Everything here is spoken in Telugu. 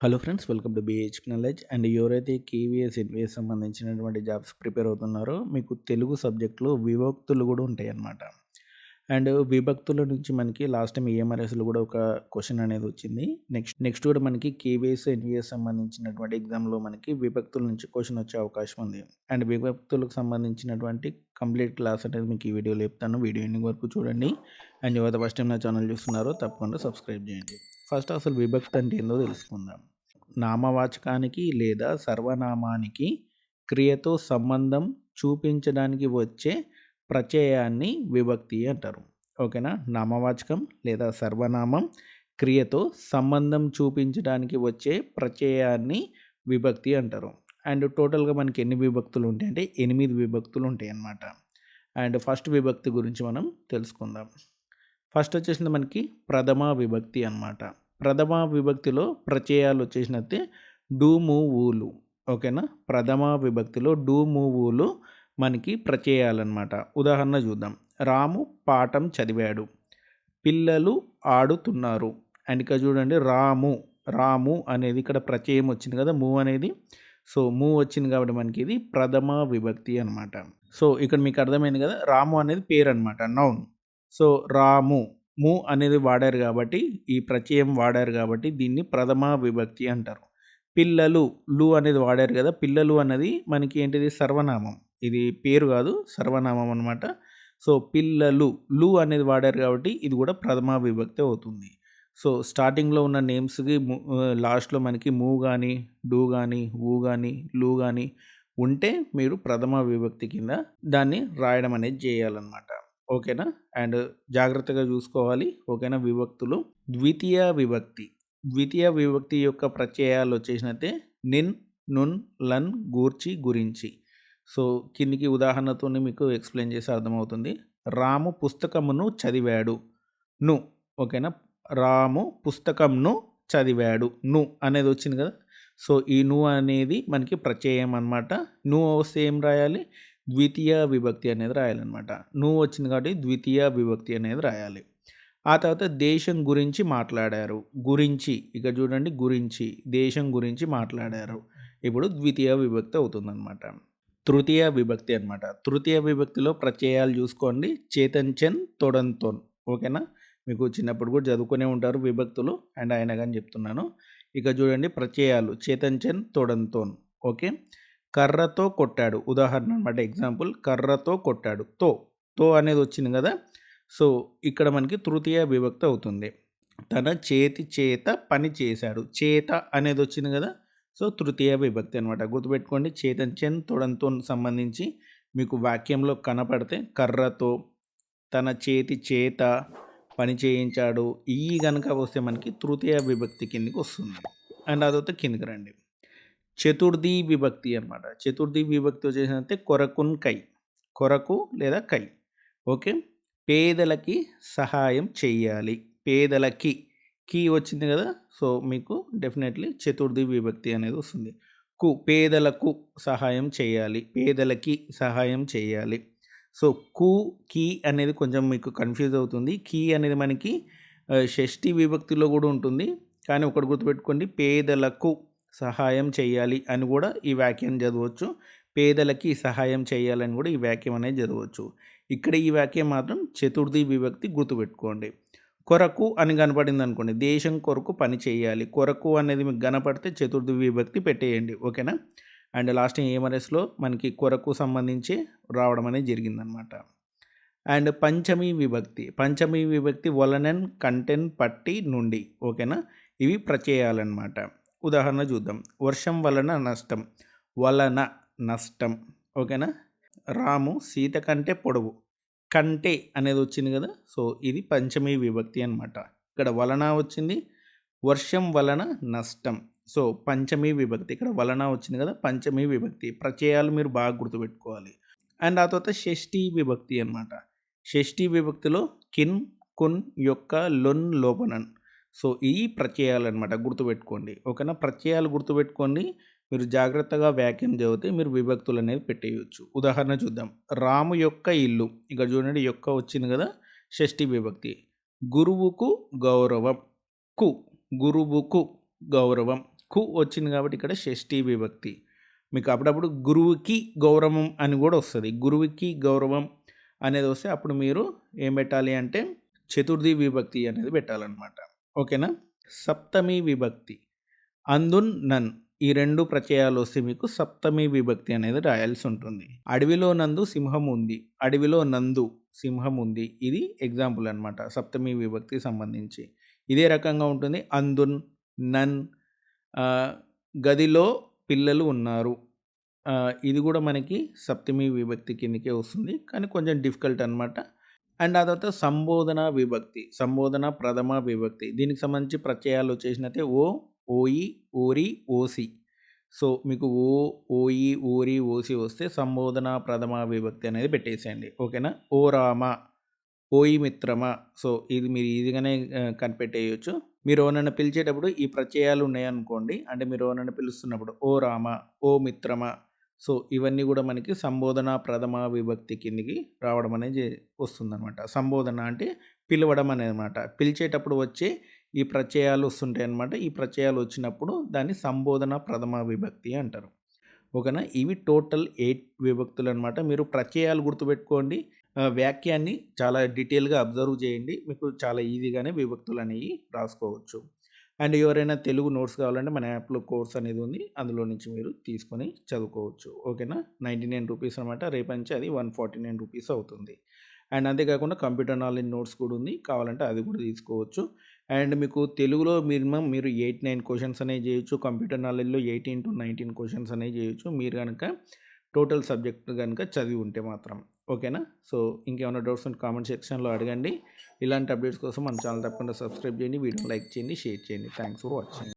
Hello friends, welcome to బీహెచ్‌పీ knowledge. And ఎవరైతే కేవీఎస్, ఎన్‌వీఎస్ సంబంధించినటువంటి జాబ్స్ ప్రిపేర్ అవుతున్నారో మీకు తెలుగు సబ్జెక్ట్‌లో విభక్తులు కూడా ఉంటాయన్నమాట. అండ్ విభక్తుల నుంచి మనకి లాస్ట్ టైం ఈఎంఆర్ఎస్‌లో కూడా ఒక క్వెషన్ అనేది వచ్చింది. నెక్స్ట్ కూడా మనకి కేవీఎస్, ఎన్‌వీఎస్ సంబంధించినటువంటి ఎగ్జామ్‌లో మనకి విభక్తుల నుంచి క్వెషన్ వచ్చే అవకాశం ఉంది. అండ్ విభక్తులకు సంబంధించినటువంటి కంప్లీట్ క్లాస్ అనేది మీకు ఈ వీడియోలో చెప్తాను. వీడియో ఎండింగ్ వరకు చూడండి. అండ్ ఎవరైతే ఫస్ట్ టైం నా ఛానల్ చూస్తున్నారో తప్పకుండా సబ్స్క్రైబ్ చేయండి. ఫస్ట్ అసలు విభక్తి అంటే ఏందో తెలుసుకుందాం. నామవాచకానికి లేదా సర్వనామానికి క్రియతో సంబంధం చూపించడానికి వచ్చే ప్రత్యయాన్ని విభక్తి అంటారు. ఓకేనా? నామవాచకం లేదా సర్వనామం క్రియతో సంబంధం చూపించడానికి వచ్చే ప్రత్యయాన్ని విభక్తి అంటారు. అండ్ టోటల్‌గా మనకి ఎన్ని విభక్తులు ఉంటాయంటే 8 విభక్తులు ఉంటాయన్నమాట. అండ్ ఫస్ట్ విభక్తి గురించి మనం తెలుసుకుందాం. ఫస్ట్ వచ్చేసింది మనకి ప్రథమ విభక్తి అన్నమాట. ప్రథమ విభక్తిలో ప్రత్యయాలు వచ్చేసినట్టే డు, ము, ఊలు. ఓకేనా? ప్రథమ విభక్తిలో డు, ము, ఊలు మనకి ప్రత్యయాలన్నమాట. ఉదాహరణ చూద్దాం. రాము పాఠం చదివాడు. పిల్లలు ఆడుతున్నారు. అండ్ ఇక్కడ చూడండి, రాము రాము అనేది ఇక్కడ ప్రత్యయం వచ్చింది కదా, ము అనేది. సో ము వచ్చింది కాబట్టి మనకి ఇది ప్రథమ విభక్తి అనమాట. సో ఇక్కడ మీకు అర్థమైంది కదా, రాము అనేది పేరు అనమాట, నౌన్. సో రాము ము అనేది వాడారు కాబట్టి, ఈ ప్రత్యయం వాడారు కాబట్టి దీన్ని ప్రథమ విభక్తి అంటారు. పిల్లలు లు అనేది వాడారు కదా, పిల్లలు అన్నది మనకి ఏంటిది, సర్వనామం. ఇది పేరు కాదు, సర్వనామం అనమాట. సో పిల్లలు లు అనేది వాడారు కాబట్టి ఇది కూడా ప్రథమ విభక్తి అవుతుంది. సో స్టార్టింగ్లో ఉన్న నేమ్స్కి లాస్ట్లో మనకి ము కానీ, డు కానీ, ఊ కానీ, లు కానీ ఉంటే మీరు ప్రథమ విభక్తి కింద దాన్ని రాయడం అనేది చేయాలన్నమాట. ఓకేనా? అండ్ జాగ్రత్తగా చూసుకోవాలి. ఓకేనా? విభక్తులు. ద్వితీయ విభక్తి. ద్వితీయ విభక్తి యొక్క ప్రత్యయాలు వచ్చేసినట్టే నిన్, నున్, లన్, గూర్చి, గురించి. సో కిందికి ఉదాహరణతోని మీకు ఎక్స్ప్లెయిన్ చేసి అర్థమవుతుంది. రాము పుస్తకమును చదివాడు. ను. ఓకేనా? రాము పుస్తకంను చదివాడు. ను అనేది వచ్చింది కదా. సో ఈ ను అనేది మనకి ప్రత్యయం అనమాట. ను వస్తే ఏం రాయాలి? ద్వితీయ విభక్తి అనేది రాయాలన్నమాట. ను వచ్చింది కాబట్టి ద్వితీయ విభక్తి అనేది రాయాలి. ఆ తర్వాత దేశం గురించి మాట్లాడారు. గురించి ఇక్కడ చూడండి, గురించి దేశం గురించి మాట్లాడారు. ఇప్పుడు ద్వితీయ విభక్తి అవుతుందన్నమాట. తృతీయ విభక్తి అనమాట. తృతీయ విభక్తిలో ప్రత్యయాలు చూసుకోండి. చేతన్, చెన్, తొడన్, తోన్. ఓకేనా? మీకు చిన్నప్పుడు కూడా చదువుకునే ఉంటారు విభక్తులు. అండ్ అయినా కానీ చెప్తున్నాను. ఇక చూడండి ప్రత్యయాలు చేతన్, చెన్, తొడన్, తోన్. ఓకే. కర్రతో కొట్టాడు. ఉదాహరణ అనమాట, ఎగ్జాంపుల్. కర్రతో కొట్టాడు. తో అనేది వచ్చింది కదా. సో ఇక్కడ మనకి తృతీయ విభక్తి అవుతుంది. తన చేతి చేత పని చేశాడు. చేత అనేది వచ్చింది కదా. సో తృతీయ విభక్తి అనమాట. గుర్తుపెట్టుకోండి. చేతన్, చెన్, తొడంతో సంబంధించి మీకు వాక్యంలో కనపడితే కర్రతో, తన చేతి చేత పని చేయించాడు, ఈ గనక వస్తే మనకి తృతీయ విభక్తి కిందకి వస్తుంది. అండ్ అదొక కిందికి రండి. చతుర్థి విభక్తి అనమాట. చతుర్థి విభక్తి వచ్చేసినట్టే కొరకున్ కై. కొరకు లేదా కై. ఓకే. పేదలకి సహాయం చెయ్యాలి. పేదలకి కి వచ్చింది కదా. సో మీకు డెఫినెట్లీ చతుర్థి విభక్తి అనేది వస్తుంది. పేదలకు సహాయం చేయాలి. పేదలకి సహాయం చేయాలి. సో కి అనేది కొంచెం మీకు కన్ఫ్యూజ్ అవుతుంది. కి అనేది మనకి షష్ఠి విభక్తిలో కూడా ఉంటుంది. కానీ ఒకటి గుర్తుపెట్టుకోండి, పేదలకు సహాయం చేయాలి అని కూడా ఈ వాక్యం చదవచ్చు. పేదలకి సహాయం చేయాలని కూడా ఈ వాక్యం అనేది చదవచ్చు. ఇక్కడ ఈ వాక్యం మాత్రం చతుర్థి విభక్తి, గుర్తుపెట్టుకోండి. కొరకు అని కనపడింది అనుకోండి, దేశం కొరకు పని చేయాలి. కొరకు అనేది మీకు కనపడితే చతుర్థి విభక్తి పెట్టేయండి. ఓకేనా? అండ్ లాస్ట్ ఏమరెస్లో మనకి కొరకు సంబంధించి రావడం అనేది జరిగిందనమాట. అండ్ పంచమి విభక్తి. పంచమి విభక్తి వలనన్, కంటెన్, పట్టి, నుండి. ఓకేనా? ఇవి ప్రత్యయాలన్నమాట. ఉదాహరణ చూద్దాం. వర్షం వలన నష్టం. వలన నష్టం. ఓకేనా? రాము సీత కంటే పొడవు. కంటే అనేది వచ్చింది కదా. సో ఇది పంచమి విభక్తి అనమాట. ఇక్కడ వలన వచ్చింది, వర్షం వలన నష్టం. సో పంచమి విభక్తి. ఇక్కడ వలన వచ్చింది కదా, పంచమి విభక్తి. ప్రత్యయాలు మీరు బాగా గుర్తుపెట్టుకోవాలి. అండ్ ఆ తర్వాత షష్ఠి విభక్తి అనమాట. షష్ఠి విభక్తిలో కిన్, కున్, యొక్క, లొన్, లోపనన్. సో ఈ ప్రత్యయాలు అనమాట, గుర్తుపెట్టుకోండి. ఓకేనా? ప్రత్యయాలు గుర్తుపెట్టుకోండి. మీరు జాగ్రత్తగా వాక్యం చదివితే మీరు విభక్తులు అనేది పెట్టేయచ్చు. ఉదాహరణ చూద్దాం. రాము యొక్క ఇల్లు. ఇక్కడ చూడండి, యొక్క వచ్చింది కదా, షష్ఠి విభక్తి. గురువుకు గౌరవం. కు గురువుకు గౌరవం. కు వచ్చింది కాబట్టి ఇక్కడ షష్ఠీ విభక్తి. మీకు అప్పుడప్పుడు గురువుకి గౌరవం అని కూడా వస్తుంది. గురువుకి గౌరవం అనేది వస్తే అప్పుడు మీరు ఏం పెట్టాలి అంటే చతుర్థి విభక్తి అనేది పెట్టాలన్నమాట. ఓకేనా? సప్తమి విభక్తి అందున్ నన్ ఈ 2 ప్రత్యయాలు వస్తే మీకు సప్తమి విభక్తి అనేది రాయాల్సి ఉంటుంది. అడవిలో నందు సింహం ఉంది. అడవిలో నందు సింహం ఉంది. ఇది ఎగ్జాంపుల్ అనమాట సప్తమి విభక్తికి సంబంధించి. ఇదే రకంగా ఉంటుంది అందున్, నన్, గదిలో పిల్లలు ఉన్నారు. ఇది కూడా మనకి సప్తమి విభక్తి కిందకే వస్తుంది. కానీ కొంచెం డిఫికల్ట్ అనమాట. అండ్ ఆ తర్వాత సంబోధన విభక్తి. సంబోధన ప్రథమ విభక్తి. దీనికి సంబంధించి ప్రత్యయాలు వచ్చేసినైతే ఓ, ఓయి, ఓరి, ఓసి. సో, మీకు ఓ, ఓయి, ఓరి, ఓసి వస్తే సంబోధన ప్రథమ విభక్తి అనేది పెట్టేసేయండి. ఓకేనా? ఓ రామ, ఓయి మిత్రమా. సో, ఇది మీరు ఈజీగానే కనిపెట్టేయొచ్చు. మీరు ఎవరినైనా పిలిచేటప్పుడు ఈ ప్రత్యయాలు ఉన్నాయనుకోండి, అంటే మీరు ఎవరినైనా పిలుస్తున్నప్పుడు ఓ రామ, ఓ మిత్రమా. సో, ఇవన్నీ కూడా మనకి సంబోధన ప్రథమ విభక్తి కిందికి రావడం అనేది వస్తుందనమాట. సంబోధన అంటే పిలవడం అనేదన్నమాట. పిలిచేటప్పుడు వచ్చే ఈ ప్రత్యయాలు వస్తుంటాయన్నమాట. ఈ ప్రత్యయాలు వచ్చినప్పుడు దాన్ని సంబోధన ప్రథమ విభక్తి అంటారు. ఓకేనా? ఇవి టోటల్ 8 విభక్తులనమాట. మీరు ప్రత్యయాలు గుర్తుపెట్టుకోండి. వాక్యాన్ని చాలా డీటెయిల్‌గా అబ్జర్వ్ చేయండి. మీకు చాలా ఈజీగానే విభక్తులనేవి రాసుకోవచ్చు. అండ్ ఎవరైనా తెలుగు నోట్స్ కావాలంటే మన యాప్‌లో కోర్స్ అనేది ఉంది. అందులో నుంచి మీరు తీసుకొని చదువుకోవచ్చు. ఓకేనా? రూ. 99 అనమాట. రేపటి నుంచి అది రూ. 149 అవుతుంది. అండ్ అంతేకాకుండా కంప్యూటర్ నాలెడ్జ్ నోట్స్ కూడా ఉంది. కావాలంటే అది కూడా తీసుకోవచ్చు. అండ్ మీకు తెలుగులో మినిమమ్ మీరు 8, 9 క్వెషన్స్ అనేవి చేయొచ్చు. కంప్యూటర్ నాలెడ్జ్‌లో 18-19 క్వెషన్స్ అనేవి చేయొచ్చు. మీరు గనక టోటల్ సబ్జెక్ట్ గనక చదివి ఉంటే మాత్రం. ఓకేనా? సో, ఇంకేమైనా డౌట్స్ ఉంటే కామెంట్ సెక్షన్‌లో అడగండి. ఇలాంటి అప్డేట్స్ కోసం మన ఛానల్ తప్పకుండా సబ్స్క్రైబ్ చేయండి. వీడియోని లైక్ చేయండి, షేర్ చేయండి. Thanks for watching.